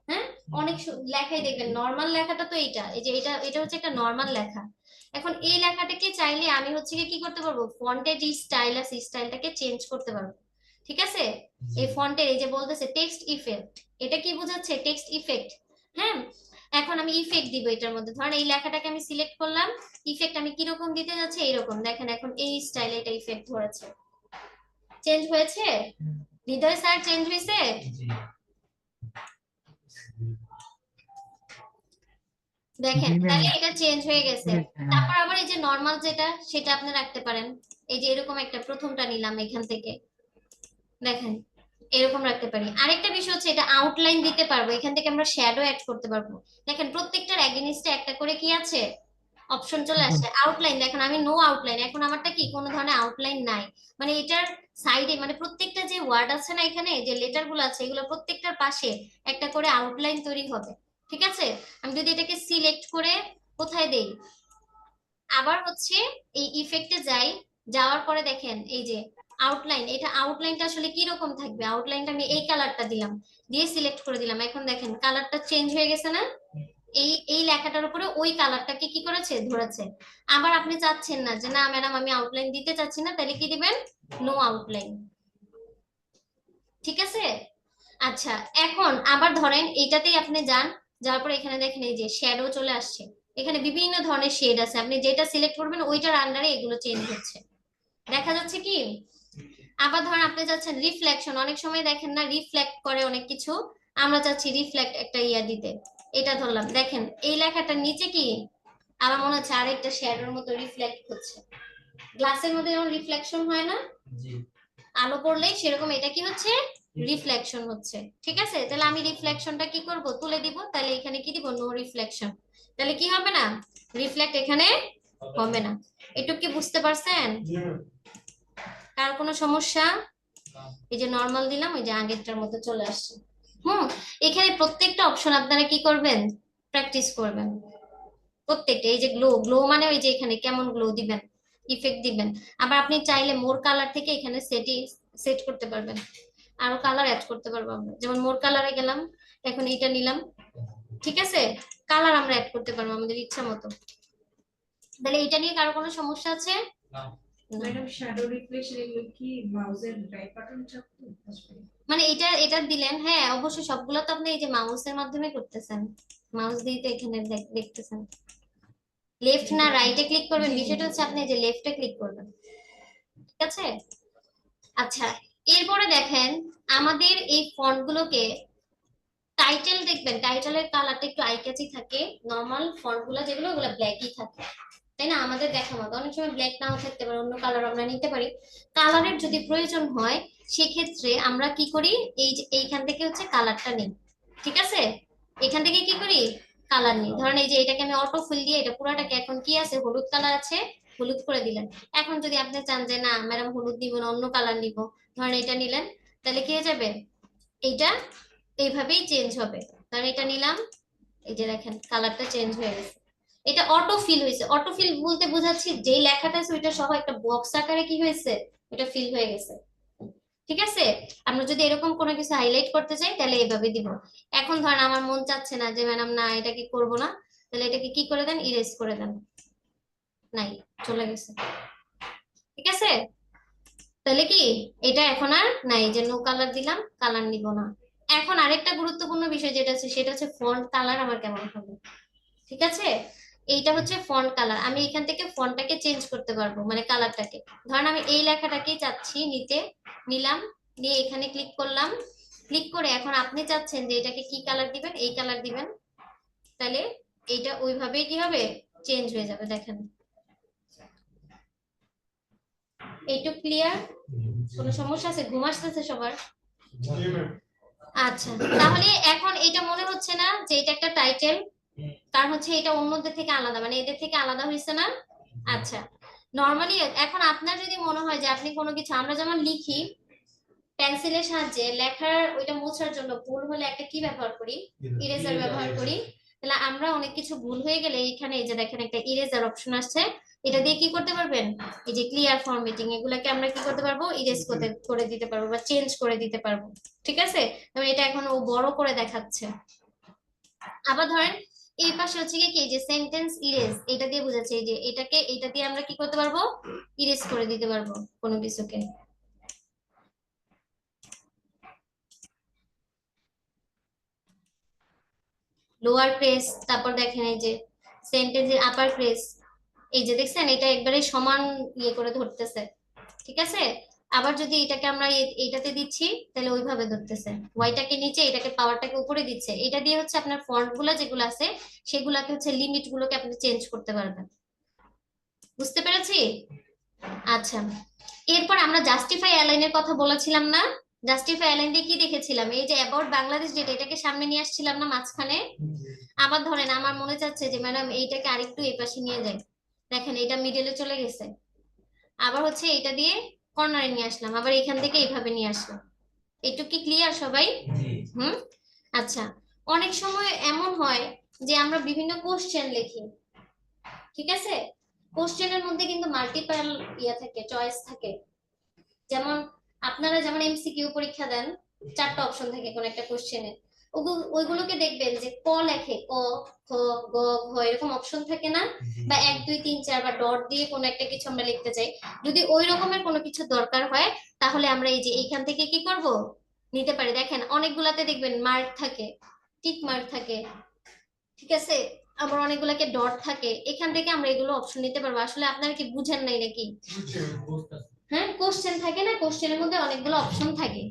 হ্যাঁ? অনেক লেখাই দেখবেন, নর্মাল লেখাটা তো এইটা, এই যে এটা এটা হচ্ছে একটা নর্মাল লেখা। এখন এই লেখাটাকে চাইলে আমি হচ্ছে কি করতে পারবো, ফন্টের যে স্টাইল আছে স্টাইলটাকে চেঞ্জ করতে পারবো, ঠিক আছে? এই ফন্টের এই যে বলতেছে টেক্সট ইফেক্ট, এটা কি বোঝাচ্ছে, টেক্সট ইফেক্ট, হ্যাঁ। এখন আমি ইফেক্ট দিব এটার মধ্যে, ধরেন এই লেখাটাকে আমি সিলেক্ট করলাম, ইফেক্ট আমি কিরকম দিতে যাচ্ছি, এইরকম দেখেন, এখন এই স্টাইলে এটা ইফেক্ট ধরেছে, চেঞ্জ হয়েছে? হৃদয় স্যার, চেঞ্জ হয়েছে? দেখেন জি ম্যাম, তাহলে এটা চেঞ্জ হয়ে গেছে। হ্যাঁ। তারপর আবার এই যে নর্মাল যেটা সেটা আপনি রাখতে পারেন, এই যে এরকম একটা প্রথমটা নিলাম এখান থেকে, দেখেন এরকম রাখতে পারি। আরেকটা বিষয় হচ্ছে এটা আউটলাইন দিতে পারবো, এখান থেকে আমরা শ্যাডো অ্যাড করতে পারবো। দেখেন প্রত্যেকটার এগেইনস্টে একটা করে কি আছে, অপশন চলে আসছে। আউটলাইন দেখেন আমি নো আউটলাইন, এখন আমারটা কি কোনো ধরনের আউটলাইন নাই, মানে এটার সাইডে মানে প্রত্যেকটা যে ওয়ার্ড আছে না, এখানে যে লেটার গুলো আছে এগুলো প্রত্যেকটার পাশে একটা করে আউটলাইন তৈরি হবে, ঠিক আছে? আমি যদি এটাকে সিলেক্ট করে কোথায় দেই, আবার হচ্ছে এই ইফেক্টে যাই, যাওয়ার পরে দেখেন এই যে আউটলাইন, এটা আউটলাইনটা আসলে কি রকম থাকবে, আউটলাইনটা আমি এই কালারটা দিলাম, দিয়ে সিলেক্ট করে দিলাম, এখন দেখেন কালারটা চেঞ্জ হয়ে গেছে না? এই এই লেখাটার উপরে ওই কালারটাকে কি করেছে, ধরেছে। আবার আপনি চাচ্ছেন না যে না ম্যাডাম আমি আউটলাইন দিতে চাচ্ছি না, তাহলে কি দিবেন, নো আউটলাইন, ঠিক আছে? আচ্ছা, এখন আবার ধরেন এইটাতেই আপনি যান, যাওয়ার পর এখানে দেখেন এই যে শ্যাডো চলে আসছে, এখানে বিভিন্ন ধরনের শেড আছে, আপনি যেটা সিলেক্ট করবেন ওইটার আন্ডারে এগুলো চেঞ্জ হচ্ছে, দেখা যাচ্ছে কি? আবার ধরেন আপনি যাচ্ছেন রিফ্লেকশন, অনেক সময় দেখেন না রিফ্লেক্ট করে অনেক কিছু, আমরা চাচ্ছি রিফ্লেক্ট একটা ইয়া দিতে, এটা ধরলাম। দেখেন এই লেখাটার নিচে কি আমার মনে হচ্ছে আরেকটা শ্যাডোর মতো রিফ্লেক্ট হচ্ছে। গ্লাসের মধ্যে যেমন রিফ্লেকশন হয় না, আলো পড়লেই সেরকম এটা কি হচ্ছে, রিফ্লেকশন হচ্ছে। ঠিক আছে, তাহলে আমি রিফ্লেকশনটা কি করব, তুলে দিব। তাহলে এখানে কি দিব, নো রিফ্লেকশন। তাহলে কি হবে না, রিফ্লেক্ট এখানে হবে না। একটু কি বুঝতে পারছেন? কার কোনো সমস্যা? এই যে নরমাল দিলাম, ওই যে আগেরটার মতো চলে আসছে। এখানে প্রত্যেকটা অপশন আপনারা কি করবেন, প্র্যাকটিস করবেন প্রত্যেকটা। এই যে গ্লো, গ্লো মানে ওই যে এখানে কেমন গ্লো দিবেন, ইফেক্ট দিবেন। আবার আপনি চাইলে মোর কালার থেকে এখানে সেট করতে পারবেন, আরো কালার অ্যাড করতে পারবো আমরা। যেমন মোর কালারে গেলাম, এখন এটা নিলাম, ঠিক আছে, কালার আমরা অ্যাড করতে পারবো আমাদের ইচ্ছা মতো। তাহলে এটা নিয়ে কারো কোনো সমস্যা আছে? না। ম্যাডাম শ্যাডো রিফ্লেকশন এগুলো কি মাউসের রাইট বাটন চাপতে আসবে? মানে এটা দিলেন, হ্যাঁ অবশ্যই সবগুলো তো আপনি এই যে মাউসের মাধ্যমে করতেছেন, মাউস দিয়ে তো এখানে দেখতেছেন। লেফট না রাইটে ক্লিক করবেন, বিষয়টা হচ্ছে আপনি এই যে লেফটে ক্লিক করবেন, ঠিক আছে। আচ্ছা, এরপরে দেখেন আমাদের এই ফন্ট গুলোকে টাইটেল দেখবেন, টাইটেলের কালারটা একটু আই ক্যাচি থাকে। নরমাল ফন্ট গুলো যেগুলো, ওগুলো ব্ল্যাকই থাকে, তাই না? আমাদের দেখা মতো অনেক সময় ব্ল্যাক নাও থাকতে পারে, অন্য কালার আমরা নিতে পারি। কালারের যদি প্রয়োজন হয় সেক্ষেত্রে আমরা কি করি, এই যে এইখান থেকে হচ্ছে কালারটা নিই, ঠিক আছে। এখান থেকে কি করি, কালার নিই। ধরেন এই যে এটাকে আমি অটো ফুল দিয়ে, এটা পুরাটাকে এখন কি আছে, হলুদ কালার আছে, হলুদ করে দিলেন। এখন যদি আপনি চান যে না ম্যাডাম হলুদ দিব না, অন্য কালার নিব, ধরেন এটা নিলেন, তাহলে কি হয়ে যাবে, এইটা এইভাবেই চেঞ্জ হবে। ধরেন এটা নিলাম, এই যে দেখেন কালারটা চেঞ্জ হয়ে গেছে। এটা অটো ফিল হয়েছে। অটো ফিল বলতে বোঝাচ্ছি যেই লেখাটা আছে ওইটা সহ একটা বক্স আকারে কি হয়েছে, এটা ফিল হয়ে গেছে, ঠিক আছে। আমরা যদি এরকম কোনো কিছু হাইলাইট করতে চাই তাহলে এইভাবে দিব। এখন ধরেন আমার মন চাচ্ছে না যে ম্যাডাম না এটাকে করব না, তাহলে এটাকে কি করে দেন, ইরেজ করে দেন, নাই, চলে গেছে, ঠিক আছে। তাহলে কি এটা এখন আর নাই, যে নো কালার দিলাম, কালার নিব না। এখন আরেকটা গুরুত্বপূর্ণ বিষয় যেটা আছে সেটা হচ্ছে ফন্ট কালার আমার কেমন হবে, ঠিক আছে। এইটা হচ্ছে ফন্ট কালার, আমি এখান থেকে ফন্টটাকে চেঞ্জ করতে পারবো, মানে কালারটাকে। ধরেন আমি এই লেখাটাকেই চাচ্ছি নিতে, নিলাম, নিয়ে এখানে ক্লিক করলাম। ক্লিক করে এখন আপনি চাচ্ছেন যে এটাকে কি কালার দিবেন, এই কালার দিবেন, তাহলে এইটা ওইভাবেই কি হবে, চেঞ্জ হয়ে যাবে। দেখেন এইটুক ক্লিয়ার? কোনো সমস্যা আছে? ঘুম আসতেছে সবার? আচ্ছা, তাহলে এখন এটা মনে হচ্ছে না যে এটা একটা টাইটেল, কারণ হচ্ছে এটা অন্যদের থেকে আলাদা, মানে এদের থেকে আলাদা হয়েছে না। আচ্ছা, নর্মালি এখন আপনার যদি মনে হয় যে আপনি কোনো কিছু, আমরা যেমন লিখি পেন্সিলের সাহায্যে, লেখার ওইটা মোছার জন্য ভুল হলে একটা কি ব্যবহার করি, ইরেজার ব্যবহার করি। তাহলে আমরা অনেক কিছু ভুল হয়ে গেলে এইখানে এই যে দেখেন একটা ইরেজার অপশন আসছে, এটা দিয়ে কি করতে পারবেন, এই যে ক্লিয়ার ফরম্যাটিং, এগুলাকে আমরা কি করতে পারবো, ইরেজ করতে করে দিতে পারবো বা চেঞ্জ করে দিতে পারবো, ঠিক আছে। যেমন এটা এখন ও বড় করে দেখাচ্ছে। আবার ধরেন এই পাশে হচ্ছে কি যে সেন্টেন্স ইরেজ, এটা দিয়ে বোঝাচ্ছে এই যে এটাকে, এটা দিয়ে আমরা কি করতে পারবো, ইরেজ করে দিতে পারবো কোনো কিছুকে। লোয়ার প্রেস, তারপর দেখেন এই যে সেন্টেন্সের আপার প্রেস, এই যে দেখছেন এটা একবারে সমান ইয়ে করে ধরতেছে, ঠিক আছে। আবার যদি এটাকে আমরা এইটাতে দিচ্ছি তাহলে ওইভাবে ধরতেছে, ওয়াইটাকে নিচে, এটাকে পাওয়ারটাকে উপরে দিচ্ছে। এটা দিয়ে হচ্ছে আপনার ফন্ট গুলা যেগুলো আছে সেগুলাকে হচ্ছে লিমিট গুলোকে আপনি চেঞ্জ করতে পারবেন। বুঝতে পেরেছি? আচ্ছা, এরপর আমরা জাস্টিফাই অ্যালাইনের কথা বলেছিলাম না, জাস্টিফাই অ্যালাইন দিয়ে কি দেখেছিলাম, এই যে অ্যাবাউট বাংলাদেশ যেটা, এটাকে সামনে নিয়ে আসছিলাম না মাঝখানে। আবার ধরেন আমার মনে চাচ্ছে যে ম্যাডাম এইটাকে আরেকটু এই পাশে নিয়ে যাই, দেখেন এটা মিডলে চলে গেছে। আবার হচ্ছে এটা দিয়ে কর্নারে নিয়ে আসলাম, আবার এখান থেকে এইভাবে নিয়ে আসলাম। এইটুকু কি ক্লিয়ার সবাই? হুম। আচ্ছা, অনেক সময় এমন হয় যে আমরা বিভিন্ন কোশ্চেন লিখি, ঠিক আছে। কোশ্চেনের মধ্যে কিন্তু মাল্টিপল ইয়া থাকে, চয়েস থাকে। যেমন আপনারা যেমন এমসিকিউ পরীক্ষা দেন, চারটা অপশন থাকে কোন একটা কোশ্চেনে, ওইগুলোকে দেখবেন যে ক লেখে, ক, খ, গ, ঘ এরকম অপশন থাকে না, বা 1 2 3 4 বা ডট দিয়ে কোনো একটা কিছু আমরা লিখতে চাই। যদি ওই রকমের কোনো কিছু দরকার হয় তাহলে আমরা এই যে এইখান থেকে কি করব, নিতে পারি। দেখেন অনেকগুলাতে দেখবেন মার্ক থাকে, টিক মার্ক থাকে, ঠিক আছে। আবার অনেকগুলাকে ডট থাকে, এখান থেকে আমরা এগুলো অপশন নিতে পারবো। আসলে আপনারা কি বুঝেন নাই নাকি? হ্যাঁ, কোশ্চেন থাকে না, কোশ্চেনের মধ্যে অনেকগুলো অপশন থাকে,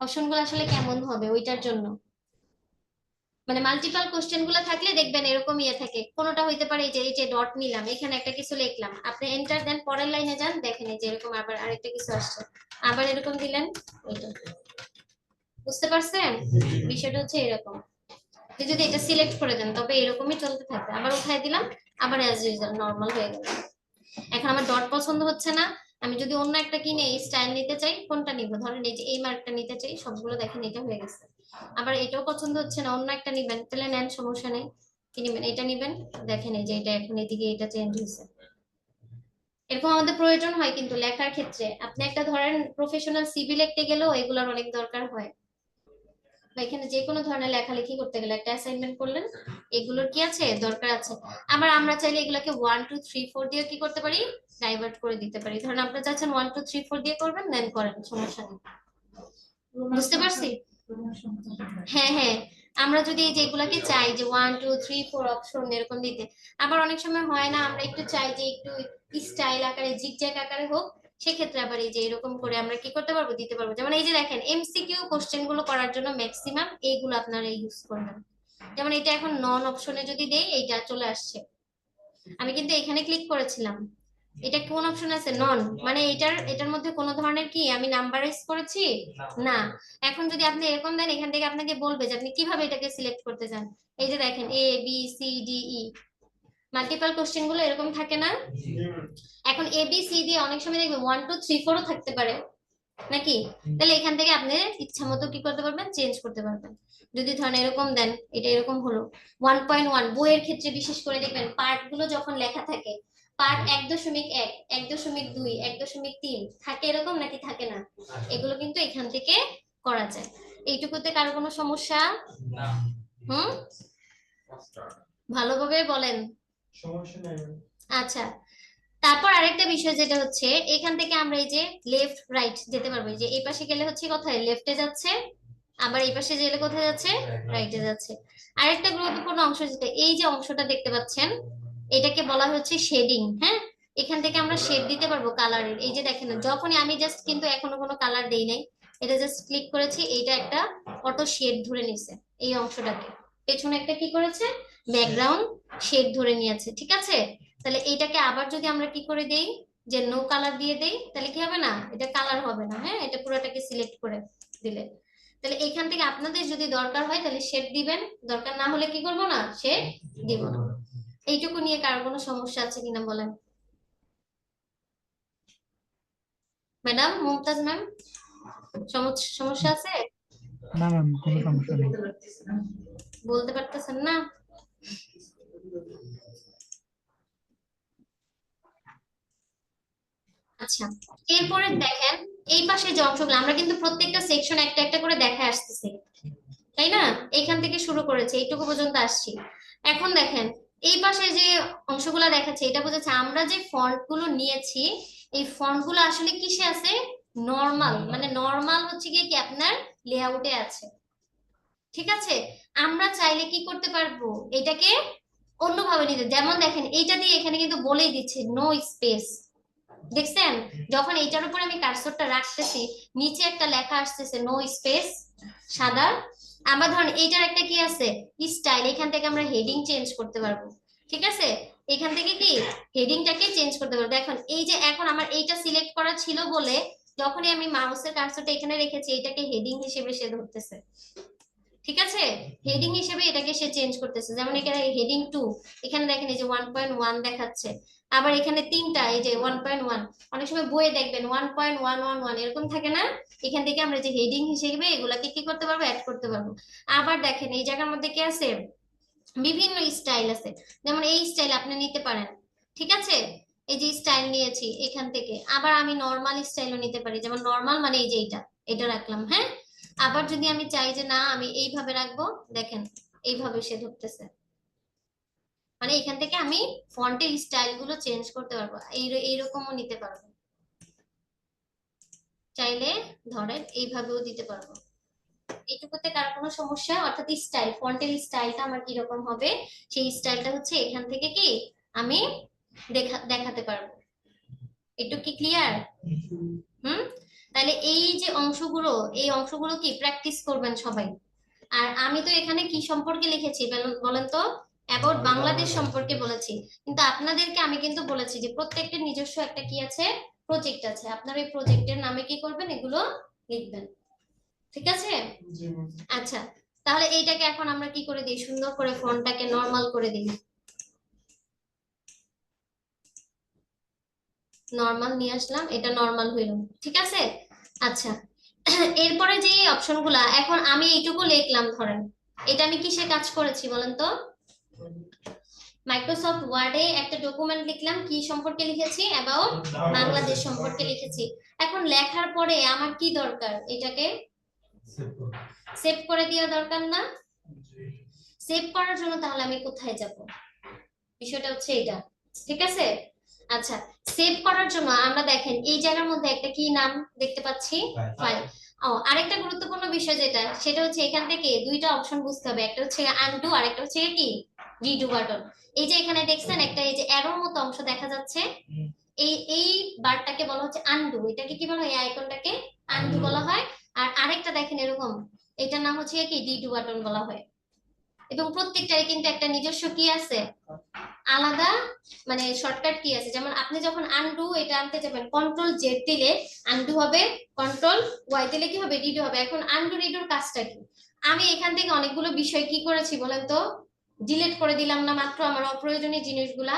অপশনগুলো আসলে কেমন হবে ওইটার জন্য, মানে মাল্টিপল কোশ্চেন গুলো থাকলে দেখবেন এরকম ইয়ে থাকে, কোনোটা হইতে পারে এই যে ডট নিলাম, এখানে একটা কিছু লিখলাম, আপনি এন্টার দেন, পরের লাইনে যান, দেখেন এই যে এরকম আবার আরেকটা কিছু আসছে, আবার এরকম দিলেন, ওইটা। বুঝতে পারছেন? বিষয়টা হচ্ছে এরকম, আপনি যদি এটা সিলেক্ট করে দেন তবে এরকমই চলতে থাকবে, আবার উঠাই দিলাম, আবার অ্যাজ ইউজুয়াল নরমাল হয়ে গেল। এখন আমার ডট পছন্দ হচ্ছে না, আমি যদি অন্য একটা কিনে এই স্টাইল নিতে চাই, কোনটা নিব? ধরেন এই যে এই মার্কটা নিতে চাই, সবগুলো দেখেন এটা হয়ে গেছে। আবার এটাও পছন্দ হচ্ছে না, অন্য একটা নিবেন, তাহলে নেন, সমস্যা নেই, কি নিবেন? এটা নিবেন, দেখেন এই যে এটা এখন এদিকে এটা চেঞ্জ হয়েছে। এরকম আমাদের প্রয়োজন হয় কিন্তু লেখার ক্ষেত্রে, আপনি একটা ধরেন প্রফেশনাল সিভি লিখতে গেলেও এগুলোর অনেক দরকার হয়, বা এখানে যে কোনো ধরনের লেখালেখি করতে গেলে একটা অ্যাসাইনমেন্ট করলেন, এগুলোর কি আছে, দরকার আছে। আবার আমরা চাইলে এগুলোকে 1 2 3 4 দিয়ে কি করতে পারি, ডাইভার্ট করে দিতে পারি। ধরেন আপনারা চাচ্ছেন 1 2 3 4 দিয়ে করবেন, দেন করেন, সমস্যা নেই। বুঝতে পারছি? হ্যাঁ হ্যাঁ, আমরা যদি এই যে এগুলাকে চাই যে 1 2 3 4 অপশন এরকম দিতে, আবার অনেক সময় হয় না, আমরা একটু চাই যে একটু স্টাইল আকারে, জিগজ্যাগ আকারে হোক, সেক্ষেত্রে আবার এই যে এরকম করে আমরা কি করতে পারবো, দিতে পারবো। যেমন এই যে দেখেন এমসিকিউ কোশ্চেন গুলো করার জন্য ম্যাক্সিমাম এইগুলো আপনারা ইউজ করবেন। যেমন এটা এখন নন অপশনে যদি দেই, এইটা চলে আসছে, আমি কিন্তু এখানে ক্লিক করেছিলাম, এটা কোন অপশন আছে, নন, মানে এটার মধ্যে কোনো ধরনের কি আমি নাম্বারাইজ করেছি না। এখন যদি আপনি এরকম দেন, এখান থেকে আপনাকে বলবে যে আপনি কিভাবে এটাকে সিলেক্ট করতে চান। এই যে দেখেন A B C D E, multiple question গুলো এরকম থাকে না? এখন এ বি সি ডি অনেক সময় দেখবে 1 2 3 4ও থাকতে পারে নাকি? তাহলে এখান থেকে আপনি ইচ্ছা মতো কি করতে পারবেন, চেঞ্জ করতে পারবেন। যদি ধরেন এরকম দেন, এটা এরকম হলো 1.1, বইয়ের ক্ষেত্রে বিশেষ করে দেখবেন পার্ট গুলো যখন লেখা থাকে, পার্ট 1.1 1.2 1.3 থাকে এরকম নাকি থাকে না, এগুলো কিন্তু এখান থেকে করা যায়। এইটুকুতে কারো কোনো সমস্যা? হুম, ভালোভাবে বলেন। আচ্ছা, তারপর আরেকটা বিষয় যেটা হচ্ছে, এখান থেকে আমরা এই যে লেফট রাইট যেতে পারবো, এই যে এই পাশে গেলে হচ্ছে কোথায়, লেফটে যাচ্ছে, আবার এই পাশে গেলে কোথায় যাচ্ছে, রাইটে যাচ্ছে। আরেকটা গুরুত্বপূর্ণ অংশ যেটা, এই যে অংশটা দেখতে পাচ্ছেন, এটাকে বলা হচ্ছে শেডিং। হ্যাঁ, এখান থেকে আমরা শেড দিতে পারবো কালারের। এই যে দেখেন, যখনই আমি জাস্ট কিন্তু এখনো কোনো কালার দেই নাই, এটা জাস্ট ক্লিক করেছি, এইটা একটা অটো শেড ধরে নিছে এই অংশটাকে, পেছনে একটা কি করেছে, ব্যাকগ্রাউন্ড শেড ধরে নিয়েছে, ঠিক আছে? তাহলে এইটাকে আবার যদি আমরা কি করে দেই, যে নো কালার দিয়ে দেই, তাহলে কি হবে না, এটা কালার হবে না। হ্যাঁ, এটা পুরোটাকে সিলেক্ট করে দিলে, তাহলে এখান থেকে আপনাদের যদি দরকার হয় তাহলে শেড দিবেন, দরকার না হলে কি করবো না, শেড দিব না। এইটুকু নিয়ে কারো কোনো সমস্যা আছে কিনা বলেন। ম্যাডাম মুমতাজ ম্যাম, সমস্যা আছে? না ম্যাম, কোনো সমস্যা নেই। বলতে পারতেছেন না? আচ্ছা, এরপরে দেখেন এই পাশে যে অংশগুলো, আমরা কিন্তু প্রত্যেকটা সেকশন একটা একটা করে দেখে আসতেছি, তাই না? এখান থেকে শুরু করেছে, এইটুকু পর্যন্ত আসছি। এখন দেখেন এই পাশে যে অংশগুলো দেখাচ্ছে, এটা বোঝাচ্ছে আমরা যে ফন্ট গুলো নিয়েছি, এই ফন্ট গুলো আসলে কিসে আছে, নরমাল, মানে নরমাল হচ্ছে গিয়ে কি আপনার লেআউটে আছে, ঠিক আছে? আমরা চাইলে কি করতে পারবো, এটাকে অন্যভাবে নিতে, যেমন দেখেন এইটা দিয়ে এখানে কিন্তু বলেই দিচ্ছে নো স্পেস, দেখছেন? যখন এইটার উপর আমি কার্সরটা রাখতেছি, নিচে একটা লেখা আসতেছে নো স্পেস, সাদা। আবার ধরুন এইটার একটা কি আছে, স্টাইল, এখান থেকে আমরা হেডিং চেঞ্জ করতে পারবো, ঠিক আছে? এখান থেকে কি হেডিংটাকে চেঞ্জ করতে পারবো। দেখুন এই যে এখন আমার এইটা সিলেক্ট করা ছিল বলে, যখনই আমি মাউসের কার্সরটা এখানে রেখেছি, এটাকে হেডিং হিসেবে সে ধরতেছে, ঠিক আছে? হেডিং হিসেবে এটাকে সে চেঞ্জ করতেছে। যেমন এখানে হেডিং 2, এখানে দেখেন এই যে 1.1 দেখাচ্ছে, আবার এখানে তিনটা এই যে 1.1, অনেক সময় বইয়ে দেখবেন 1.111 এরকম থাকে না? এখান থেকে আমরা যে হেডিং হিসেবে এগুলাকে কি করতে পারবো, অ্যাড করতে পারবো। আবার দেখেন এই জায়গার মধ্যে কি আছে, বিভিন্ন স্টাইল আছে, যেমন এই স্টাইল আপনি নিতে পারেন, ঠিক আছে? এই যে স্টাইল নিয়েছি এখান থেকে, আবার আমি নর্মাল স্টাইলও নিতে পারি, যেমন নর্মাল মানে এই যে এটা রাখলাম। হ্যাঁ, আবার যদি আমি চাই যে না আমি এইভাবে রাখবো, দেখেন এইভাবে সে ধরতেছে, মানে এখান থেকে আমি ফন্টের স্টাইল গুলো চেঞ্জ করতে পারবো, এইরকমও নিতে পারবো, চাইলে ধরেন এইভাবেও দিতে পারবো। এইটুকুতে কার কোনো সমস্যা, অর্থাৎ স্টাইল, ফন্টের স্টাইলটা আমার কিরকম হবে, সেই স্টাইলটা হচ্ছে এখান থেকে কি আমি দেখাতে পারবো। একটু কি ক্লিয়ার? হুম, তাহলে এই যে অংশগুলো, এই অংশগুলো কি প্র্যাকটিস করবেন সবাই। আর আমি তো এখানে কি সম্পর্কে লিখেছি বলেন তো, অ্যাবাউট বাংলাদেশ সম্পর্কে বলেছি, কিন্তু আপনাদেরকে আমি কিন্তু বলেছি যে প্রত্যেকটা নিজস্ব একটা কি আছে, প্রজেক্ট আছে, আপনারা এই প্রজেক্টের নামে কি করবেন, এগুলো লিখবেন। ঠিক আছে? আচ্ছা, তাহলে এইটাকে এখন আমরা কি করে দিই, সুন্দর করে ফন্টটাকে নরমাল করে দিই। নরমাল নিয়ে আসলাম, এটা নরমাল হইল। ঠিক আছে? আচ্ছা, এরপরে যে অপশনগুলা, এখন আমি এইটুকু লিখলাম, ধরেন এটা আমি কিসে কাজ করেছি বলেন তো, মাইক্রোসফট ওয়ার্ডে একটা ডকুমেন্ট লিখলাম, কি সম্পর্কে লিখেছি, অ্যাবাউট বাংলাদেশ সম্পর্কে লিখেছি। এখন লেখার পরে আমার কি দরকার, এটাকে সেভ করে দেওয়া দরকার না? সেভ করার জন্য তাহলে আমি কোথায় যাব, বিষয়টা হচ্ছে এটা। ঠিক আছে? আচ্ছা, সেভ করার জন্য আমরা দেখেন এই জায়গার মধ্যে একটা কি নাম দেখতে পাচ্ছি, ফাইল। ও, আরেকটা গুরুত্বপূর্ণ বিষয় যেটা, সেটা হচ্ছে এখান থেকে দুইটা অপশন বুঝতে হবে, একটা হচ্ছে আনডু আর একটা হচ্ছে কি রিডু বাটন। এই যে এখানে দেখছেন একটা এই যে অ্যারোর মতো অংশ দেখা যাচ্ছে, এই বারটাকে বলা হচ্ছে আনডু, এটাকে কি বলা হয়, এই আইকনটাকে আনডু বলা হয়। আর আরেকটা দেখেন এরকম, এটার নাম হচ্ছে কি রিডু বাটন বলা হয়। এবং প্রত্যেকটারই কিন্তু একটা নিজস্ব কি আছে, আলাদা মানে শর্টকাট কি আছে। যেমন আপনি যখন আনডু এটা আনতে যাবেন, কন্ট্রোল জেড দিলে আনডু হবে, কন্ট্রোল ওয়াই দিলে কি হবে, রিডু হবে। এখন আনডু রিডুর কাজটা কি, আমি এখান থেকে অনেকগুলো বিষয় কি করেছি বলেন তো, ডিলিট করে দিলাম না মাত্র আমার অপ্রয়োজনীয় জিনিসগুলা।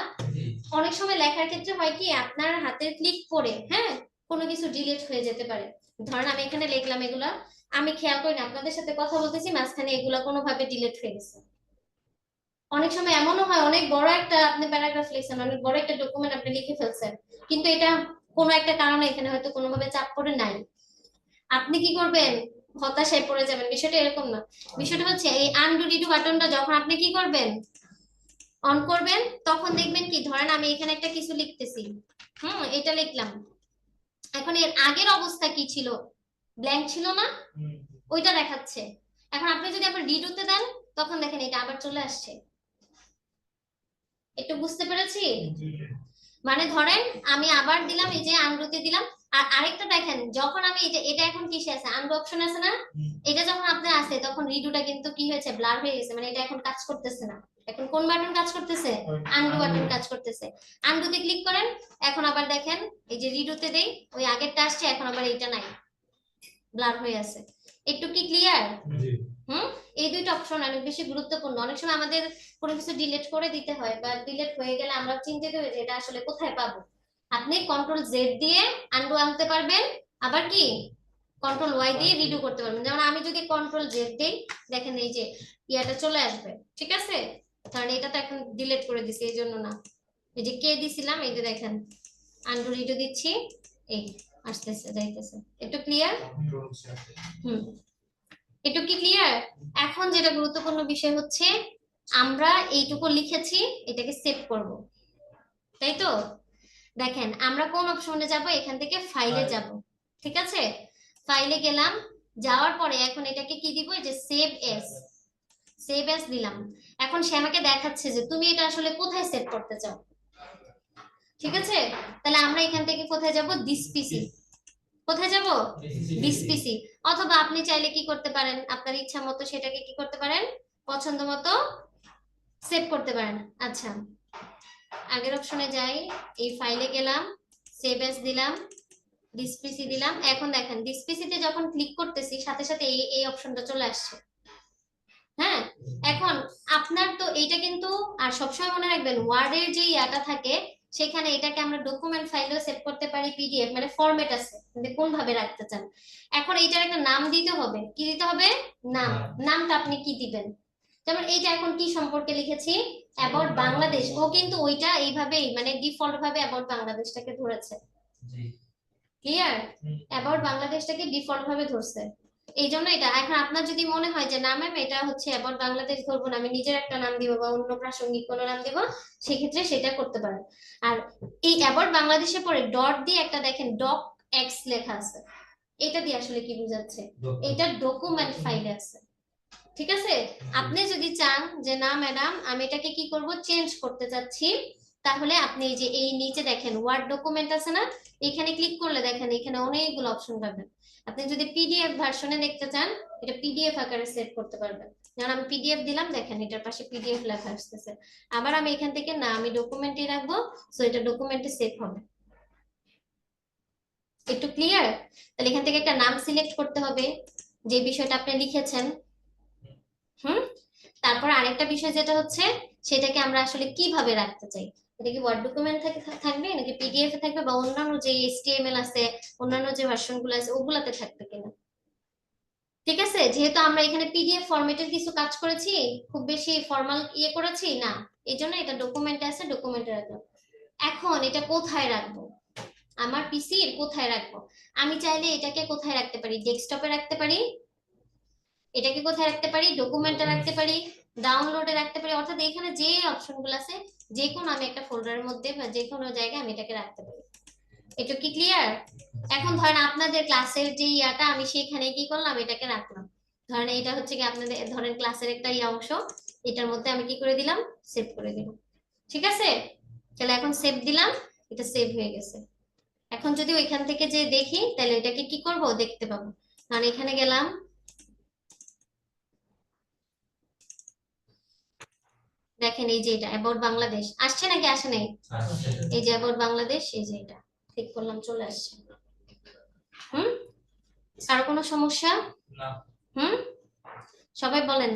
অনেক সময় লেখার ক্ষেত্রে হয় কি, আপনার হাতের ক্লিক করে হ্যাঁ কোনো কিছু ডিলিট হয়ে যেতে পারে। ধরেন আমি এখানে লিখলাম এগুলা, আমি খেয়াল করি না, আপনাদের সাথে কথা বলতেছি, মাঝখানে এগুলা কোনোভাবে ডিলিট হয়ে গেছে। অনেক সময় এমনও হয়, অনেক বড় একটা আপনি প্যারাগ্রাফ লিখছেন, অনেক বড় একটা ডকুমেন্ট আপনি লিখে ফেলছেন, কিন্তু এটা কোনো একটা কারণে এখানে হয়তো কোনোভাবে চাপ পড়ে নাই, আপনি কি করবেন, হতাশায় পড়ে যাবেন। বিষয়টা এরকম না, বিষয়টা হচ্ছে এই আনডু রিডু বাটনটা যখন আপনি কি করবেন, অন করবেন, তখন দেখবেন কি, ধরেন আমি এখানে একটা কিছু লিখতেছি, এটা লিখলাম, এখন এর আগের অবস্থা কি ছিল, ব্ল্যাঙ্ক ছিল না, ওইটা দেখাচ্ছে। এখন আপনি যদি আবার রিডুতে দেন, তখন দেখেন এটা আবার চলে আসছে। একটু বুঝতে পেরেছি? মানে ধরেন আমি আবার দিলাম, এই যে আনডুতে দিলাম। আর আরেকটা দেখেন, যখন আমি এটা এখন কিসে আছে, আনডু অপশন আছে না, এটা যখন আপনার আছে তখন রিডুটা কিন্তু কি হয়েছে, ব্লার হয়ে গেছে, মানে এটা এখন কাজ করতেছে না। এখন কোন বাটন কাজ করতেছে, আনডু বাটন কাজ করতেছে। আনডুতে ক্লিক করেন, এখন আবার দেখেন এই যে রিডুতে দেই, ওই আগেরটা আসছে, এখন আবার এইটা নাই, ব্লার হয়ে আছে। একটু কি ক্লিয়ার? হুম, এই দুইটা অপশন অনেক বেশি গুরুত্বপূর্ণ। অনেক সময় আমাদের কোনো কিছু ডিলিট করে দিতে হয়, বা ডিলিট হয়ে গেলে আমরা চিন্তিত হই যে এটা আসলে কোথায় পাবো। আপনি কন্ট্রোল জেড দিয়ে আনডু আনতে পারবেন, আবার কি কন্ট্রোল ওয়াই দিয়ে রিডু করতে পারবেন। যেমন আমি যদি কন্ট্রোল জেড দিই, দেখেন এই যে ইয়াটা চলে আসবে। ঠিক আছে? কারণ এটা তো এখন ডিলিট করে দিছি, এই জন্য না, এই যে কে দিছিলাম, এই যে দেখেন আনডু রিডু দিচ্ছি, এই আসতেছে যাইতেছে। একটু ক্লিয়ার? হুম, একটু কি ক্লিয়ার? এখন যেটা গুরুত্বপূর্ণ বিষয় হচ্ছে, আমরা এইটুকু লিখেছি, এটাকে সেভ করব, তাই তো? দেখেন আমরা কোন অপশনে যাব, এখান থেকে ফাইলে যাব। ঠিক আছে? ফাইলে গেলাম, যাওয়ার পরে এখন এটাকে কি দিব, এই যে সেভ এস, সেভ এস দিলাম। এখন সে আমাকে দেখাচ্ছে যে তুমি এটা আসলে কোথায় সেভ করতে চাও। ঠিক আছে? তাহলে আমরা এখান থেকে কোথায় যাব, দিস পিসি। কোথায় যাব, দিস পিসি। অথবা আপনি চাইলে কি করতে পারেন, আপনার ইচ্ছা মতো সেটাকে কি করতে পারেন, পছন্দ মতো সেভ করতে পারেন। আচ্ছা, আগের অপশনে যাই, এই ফাইলে গেলাম, সেভ এস দিলাম, দিস পিসি দিলাম। এখন দেখেন দিস পিসিতে যখন ক্লিক করতেছি, সাথে সাথে এই অপশনটা চলে আসছে। হ্যাঁ, এখন আপনার তো এইটা কিন্তু, আর সবসময় মনে রাখবেন ওয়ার্ডের যে ইয়াটা থাকে, সেখানে এটাকে আমরা ডকুমেন্ট ফাইলেও সেভ করতে পারি, পিডিএফ মানে ফরম্যাট আছে, আপনি কোন ভাবে রাখতে চান। এখন এইটার একটা নাম দিতে হবে, কি দিতে হবে, নাম। নামটা আপনি কি দিবেন, যেমন এইটা এখন কি সম্পর্কে লিখেছি, অ্যাবাউট বাংলাদেশ, ও কিন্তু ওইটা এইভাবেই মানে ডিফল্ট ভাবে অ্যাবাউট বাংলাদেশটাকে ধরেছে। ক্লিয়ার? অ্যাবাউট বাংলাদেশটাকে ডিফল্ট ভাবে ধরছে, এই জন্য এটা। এখন আপনার যদি মনে হয় যে না ম্যাম এটা হচ্ছে অ্যাবাউট বাংলাদেশ ধরবো না, আমি নিজের একটা নাম দিব বা অন্য প্রাসঙ্গিক কোনো নাম দিব, সেক্ষেত্রে সেটা করতে পারেন। আর এই অ্যাবাউট বাংলাদেশে পরে ডট দিয়ে একটা দেখেন ডক এক্স লেখা আছে, এটা দিয়ে আসলে কি বোঝাচ্ছে, এটা ডকুমেন্ট ফাইলে আছে। ঠিক আছে? আপনি যদি চান যে না ম্যাডাম আমি এটাকে কি করব, চেঞ্জ করতে চাচ্ছি, তাহলে আপনি এই যে এই নিচে দেখেন ওয়ার্ড ডকুমেন্ট আছে না, এখানে ক্লিক করলে দেখেন এখানে অনেকগুলো অপশন পাবেন। আপনি যদি পিডিএফ ভার্সনে দেখতে চান, এটা পিডিএফ আকারে সেভ করতে পারবেন। যেমন আমি পিডিএফ দিলাম, দেখেন এটার পাশে পিডিএফ লেখা আসতেছে। আবার আমি এখান থেকে না, আমি ডকুমেন্টে রাখবো, সো এটা ডকুমেন্টে সেভ হবে। একটু ক্লিয়ার? তাহলে এখান থেকে একটা নাম সিলেক্ট করতে হবে যে বিষয়টা আপনি লিখেছেন। হুম। তারপর আরেকটা বিষয় যেটা হচ্ছে, সেটাকে আমরা আসলে কিভাবে রাখতে চাই। এটা কি ওয়ার্ড ডকুমেন্ট থাকবে নাকি পিডিএফ এ থাকবে, বা অন্যান্য যে এইচটিএমএল আছে, অন্যান্য যে ভার্সন গুলো আছে ওগুলাতে থাকবে কিনা। ঠিক আছে, যেহেতু আমরা এখানে পিডিএফ ফরম্যাটের কিছু কাজ করেছি, খুব বেশি ফর্মাল করেছি না, এই জন্য এটা ডকুমেন্টে আছে, ডকুমেন্টে রাখবো। এখন এটা কোথায় রাখবো, আমার পিসির কোথায় রাখবো? আমি চাইলে এটাকে কোথায় রাখতে পারি, ডেস্কটপে রাখতে পারি, এটাকে কোথায় রাখতে পারি, ডকুমেন্টে রাখতে পারি, ডাউনলোডে রাখতে পারি, অর্থাৎ এখানে যে অপশনগুলো আছে যে কোনো আমি একটা ফোল্ডারের মধ্যে বা যে কোনো জায়গায় আমি এটাকে রাখতে পারি। এটা কি ক্লিয়ার? এখন ধরেন আপনাদের ক্লাসের যে ইয়াটা আমি সেখানে কি করলাম, এটাকে রাখলাম। ধরেন এটা হচ্ছে কি আপনাদের ধরেন ক্লাসের একটা অংশ, এটার মধ্যে আমি কি করে দিলাম, সেভ করে দিলাম। ঠিক আছে, তাহলে এখন সেভ দিলাম, এটা সেভ হয়ে গেছে। এখন যদি ওইখান থেকে যে দেখি, তাহলে এটাকে কি করব, দেখতে পাবো। কারণ এখানে গেলাম, দেখেন এই যে এটা অ্যাবাউট বাংলাদেশ আসছে নাকি আসে নাই, এই যে অ্যাবাউট বাংলাদেশ, এই যে এটা ক্লিক করলাম, চলে আসছে। হুম। আর কোনো সমস্যা? হুম, সবাই বলেন।